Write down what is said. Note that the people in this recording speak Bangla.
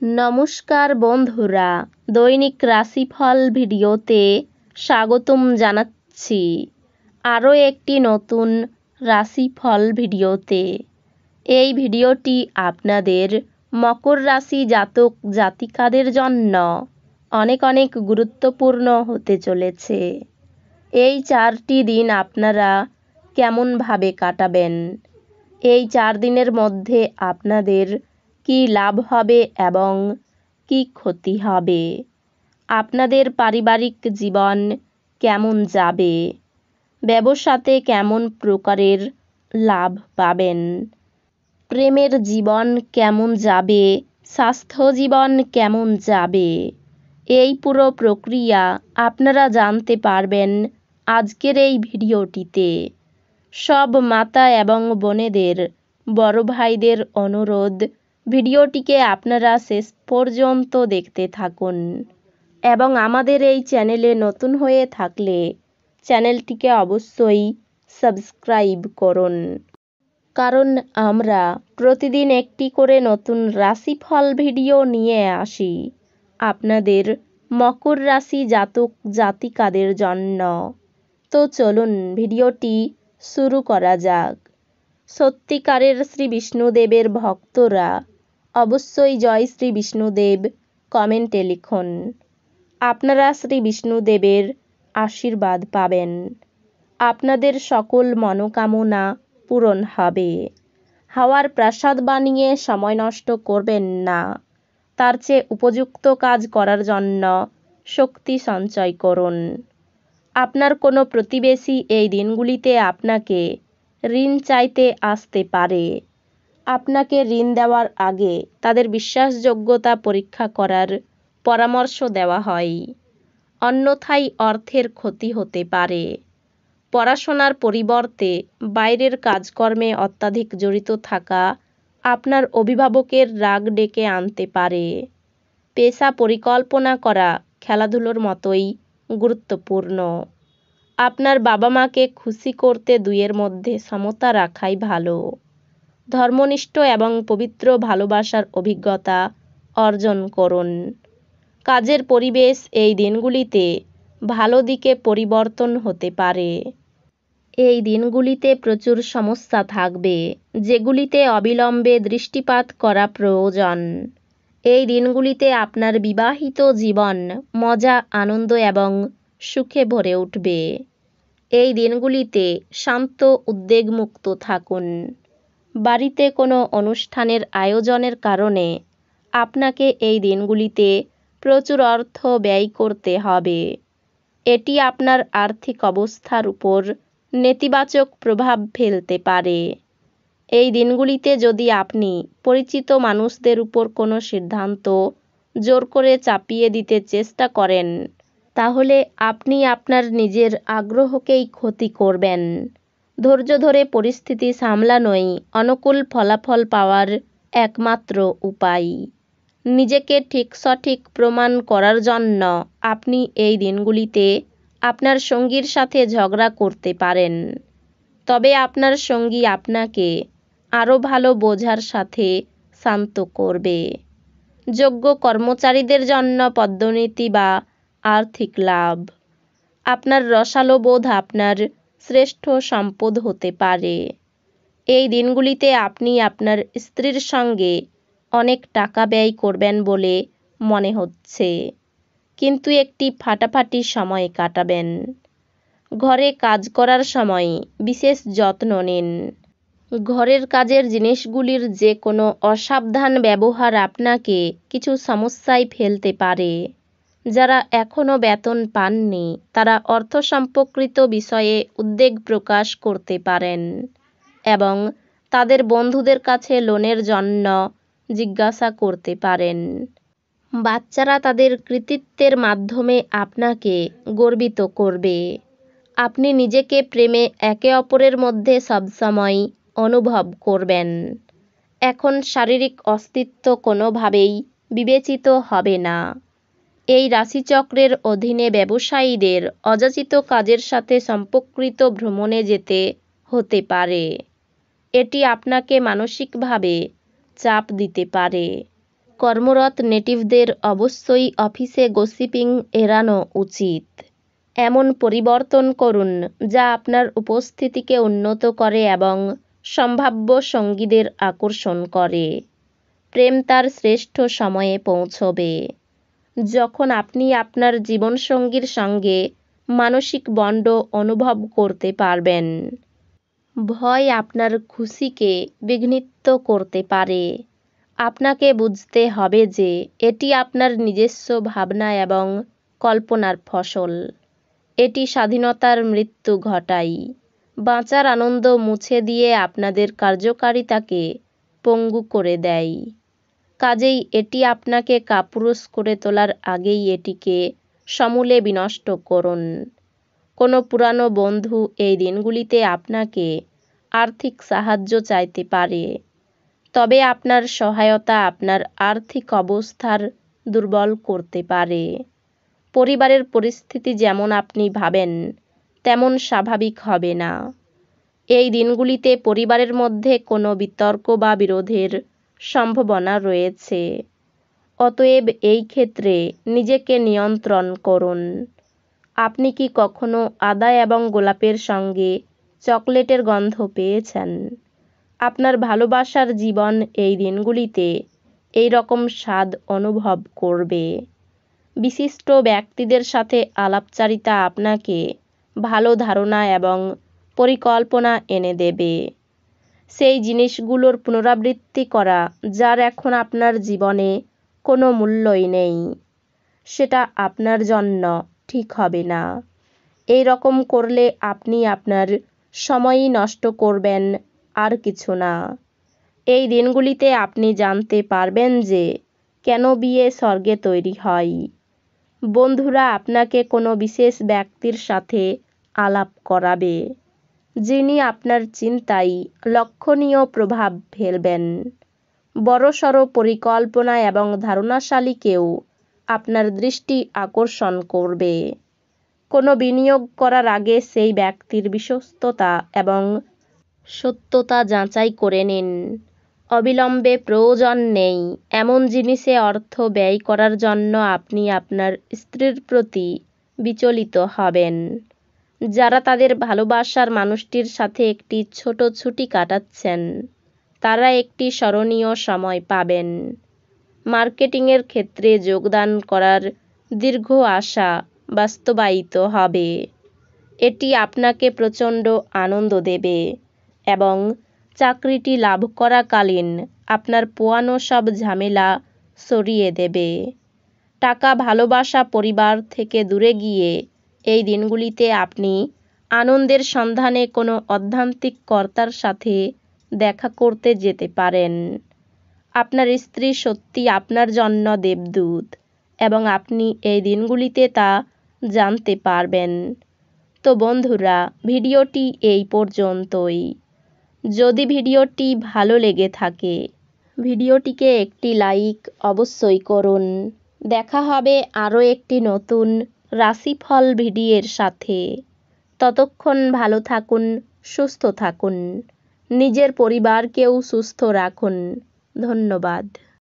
নমস্কার বন্ধুরা, দৈনিক রাশিফল ভিডিওতে স্বাগতম জানাচ্ছি আরও একটি নতুন রাশিফল ভিডিওতে। এই ভিডিওটি আপনাদের মকর রাশি জাতক জাতিকাদের জন্য অনেক অনেক গুরুত্বপূর্ণ হতে চলেছে। এই 4টি দিন আপনারা কেমনভাবে কাটাবেন, এই 4 দিনের মধ্যে আপনাদের কি লাভ হবে এবং কি ক্ষতি হবে, আপনাদের পারিবারিক জীবন কেমন যাবে, ব্যবসাতে কেমন প্রকারের লাভ পাবেন, প্রেমের জীবন কেমন যাবে, স্বাস্থ্য জীবন কেমন যাবে, এই পুরো প্রক্রিয়া আপনারা জানতে পারবেন আজকের এই ভিডিওটিতে। সব মাতা এবং বোনেদের, বড় ভাইদের অনুরোধ, ভিডিওটিকে আপনারা শেষ পর্যন্ত দেখতে থাকুন এবং আমাদের এই চ্যানেলে নতুন হয়ে থাকলে চ্যানেলটিকে অবশ্যই সাবস্ক্রাইব করুন, কারণ আমরা প্রতিদিন একটি করে নতুন রাশিফল ভিডিও নিয়ে আসি আপনাদের মকর রাশি জাতক জাতিকাদের জন্য। তো চলুন ভিডিওটি শুরু করা যাক। সত্যিকারের শ্রী বিষ্ণুদেবের ভক্তরা অবশ্যই জয় শ্রী বিষ্ণুদেব কমেন্টে লিখুন। আপনারা শ্রী বিষ্ণুদেবের আশীর্বাদ পাবেন, আপনাদের সকল মনোকামনা পূরণ হবে। হাওয়ার প্রাসাদ বানিয়ে সময় নষ্ট করবেন না, তার চেয়ে উপযুক্ত কাজ করার জন্য শক্তি সঞ্চয় করুন। আপনার কোনো প্রতিবেশী এই দিনগুলিতে আপনাকে ঋণ চাইতে আসতে পারে। আপনাকে ঋণ দেওয়ার আগে তাদের বিশ্বাসযোগ্যতা পরীক্ষা করার পরামর্শ দেওয়া হয়, অন্যথায় অর্থের ক্ষতি হতে পারে। পড়াশোনার পরিবর্তে বাইরের কাজকর্মে অত্যাধিক জড়িত থাকা আপনার অভিভাবকের রাগ ডেকে আনতে পারে। পেশা পরিকল্পনা করা খেলাধুলোর মতোই গুরুত্বপূর্ণ। আপনার বাবা মাকে খুশি করতে দুইয়ের মধ্যে সমতা রাখাই ভালো। ধর্মনিষ্ঠ এবং পবিত্র ভালোবাসার অভিজ্ঞতা অর্জন করুন। কাজের পরিবেশ এই দিনগুলিতে ভালো দিকে পরিবর্তন হতে পারে। এই দিনগুলিতে প্রচুর সমস্যা থাকবে, যেগুলিতে অবিলম্বে দৃষ্টিপাত করা প্রয়োজন। এই দিনগুলিতে আপনার বিবাহিত জীবন মজা, আনন্দ এবং সুখে ভরে উঠবে। এই দিনগুলিতে শান্ত, উদ্বেগমুক্ত থাকুন। বাড়িতে কোনো অনুষ্ঠানের আয়োজনের কারণে আপনাকে এই দিনগুলিতে প্রচুর অর্থ ব্যয় করতে হবে। এটি আপনার আর্থিক অবস্থার উপর নেতিবাচক প্রভাব ফেলতে পারে। এই দিনগুলিতে যদি আপনি পরিচিত মানুষদের উপর কোনো সিদ্ধান্ত জোর করে চাপিয়ে দিতে চেষ্টা করেন, তাহলে আপনি আপনার নিজের আগ্রহকেই ক্ষতি করবেন। ধৈর্য ধরে পরিস্থিতি সামলানোই অনুকূল ফলাফল পাওয়ার একমাত্র উপায়। নিজেকে সঠিক প্রমাণ করার জন্য আপনি এই দিনগুলিতে আপনার সঙ্গীর সাথে ঝগড়া করতে পারেন, তবে আপনার সঙ্গী আপনাকে আরও ভালো বোঝার সাথে শান্ত করবে। যোগ্য কর্মচারীদের জন্য পদোন্নতি বা আর্থিক লাভ। আপনার রসালো বোধ আপনার শ্রেষ্ঠ সম্পদ হতে পারে। এই দিনগুলিতে আপনি আপনার স্ত্রীর সঙ্গে অনেক টাকা ব্যয় করবেন বলে মনে হচ্ছে, কিন্তু একটি ফাটাফাটি সময় কাটাবেন। ঘরে কাজ করার সময় বিশেষ যত্ন নিন। ঘরের কাজের জিনিসগুলির যে কোনো অসাবধান ব্যবহার আপনাকে কিছু সমস্যায় ফেলতে পারে। যারা এখনও বেতন পাননি তারা অর্থ সম্পর্কিত বিষয়ে উদ্বেগ প্রকাশ করতে পারেন এবং তাদের বন্ধুদের কাছে লোনের জন্য জিজ্ঞাসা করতে পারেন। বাচ্চারা তাদের কৃতিত্বের মাধ্যমে আপনাকে গর্বিত করবে। আপনি নিজেকে প্রেমে একে অপরের মধ্যে সবসময় অনুভব করবেন। এখন শারীরিক অস্তিত্ব কোনোভাবেই বিবেচিত হবে না। এই রাশিচক্রের অধীনে ব্যবসায়ীদের অযাচিত কাজের সাথে সম্পর্কিত ভ্রমণে যেতে হতে পারে। এটি আপনাকে মানসিকভাবে চাপ দিতে পারে। কর্মরত নেটিভদের অবশ্যই অফিসে গসিপিং এড়ানো উচিত। এমন পরিবর্তন করুন যা আপনার উপস্থিতিকে উন্নত করে এবং সম্ভাব্য সঙ্গীদের আকর্ষণ করে। প্রেম তার শ্রেষ্ঠ সময়ে পৌঁছবে যখন আপনি আপনার জীবনসঙ্গীর সঙ্গে মানসিক বন্ড অনুভব করতে পারবেন। ভয় আপনার খুশিকে বিঘ্নিত করতে পারে। আপনাকে বুঝতে হবে যে এটি আপনার নিজস্ব ভাবনা এবং কল্পনার ফসল। এটি স্বাধীনতার মৃত্যু ঘটায়, বাঁচার আনন্দ মুছে দিয়ে আপনাদের কার্যকারিতাকে পঙ্গু করে দেয়। কাজেই এটি আপনাকে কাপুরুষ করে তোলার আগেই এটিকে সমূলে বিনষ্ট করুন। কোনো পুরানো বন্ধু এই দিনগুলিতে আপনাকে আর্থিক সাহায্য চাইতে পারে, তবে আপনার সহায়তা আপনার আর্থিক অবস্থার দুর্বল করতে পারে। পরিবারের পরিস্থিতি যেমন আপনি ভাবেন তেমন স্বাভাবিক হবে না। এই দিনগুলিতে পরিবারের মধ্যে কোনো বিতর্ক বা বিরোধের সম্ভাবনা রয়েছে। অতএব এই ক্ষেত্রে নিজেকে নিয়ন্ত্রণ করুন। আপনি কি কখনো আদা এবং গোলাপের সঙ্গে চকলেটের গন্ধ পেয়েছেন? আপনার ভালোবাসার জীবন এই দিনগুলিতে এই রকম স্বাদ অনুভব করবে। বিশিষ্ট ব্যক্তিদের সাথে আলাপচারিতা আপনাকে ভালো ধারণা এবং পরিকল্পনা এনে দেবে। সেই জিনিসগুলোর পুনরাবৃত্তি করা যার এখন আপনার জীবনে কোনো মূল্যই নেই, সেটা আপনার জন্য ঠিক হবে না। এই রকম করলে আপনি আপনার সময়ই নষ্ট করবেন, আর কিছু না। এই দিনগুলিতে আপনি জানতে পারবেন যে কেন বিয়ে স্বর্গে তৈরি হয়। বন্ধুরা আপনাকে কোনো বিশেষ ব্যক্তির সাথে আলাপ করাবে, যিনি আপনার চিন্তায় লক্ষণীয় প্রভাব ফেলবেন। বড়সড় পরিকল্পনা এবং ধারণাশালী কেউ আপনার দৃষ্টি আকর্ষণ করবে। কোনো বিনিয়োগ করার আগে সেই ব্যক্তির বিশ্বস্ততা এবং সত্যতা যাচাই করে নিন। অবিলম্বে প্রয়োজন নেই এমন জিনিসে অর্থ ব্যয় করার জন্য আপনি আপনার স্ত্রীর প্রতি বিচলিত হবেন। যারা তাদের ভালোবাসার মানুষটির সাথে একটি ছোট ছুটি কাটাচ্ছেন, তারা একটি স্মরণীয় সময় পাবেন। মার্কেটিংয়ের ক্ষেত্রে যোগদান করার দীর্ঘ আশা বাস্তবায়িত হবে। এটি আপনাকে প্রচণ্ড আনন্দ দেবে এবং চাকরিটি লাভ করাকালীন আপনার পোয়ানো সব ঝামেলা সরিয়ে দেবে। টাকা, ভালোবাসা, পরিবার থেকে দূরে গিয়ে এই দিনগুলিতে আপনি আনন্দের সন্ধানে কোনো আধ্যাত্মিক কর্তার সাথে দেখা করতে যেতে পারেন। আপনার স্ত্রী সত্যি আপনার জন্য দেবদূত এবং আপনি এই দিনগুলিতে তা জানতে পারবেন। তো বন্ধুরা, ভিডিওটি এই পর্যন্তই। যদি ভিডিওটি ভালো লেগে থাকে ভিডিওটিকে একটি লাইক অবশ্যই করুন। দেখা হবে আরও একটি নতুন রাশিফল ভিডিওর সাথে। ততক্ষণ ভালো থাকুন, সুস্থ থাকুন, নিজের পরিবারকেও সুস্থ রাখুন। ধন্যবাদ।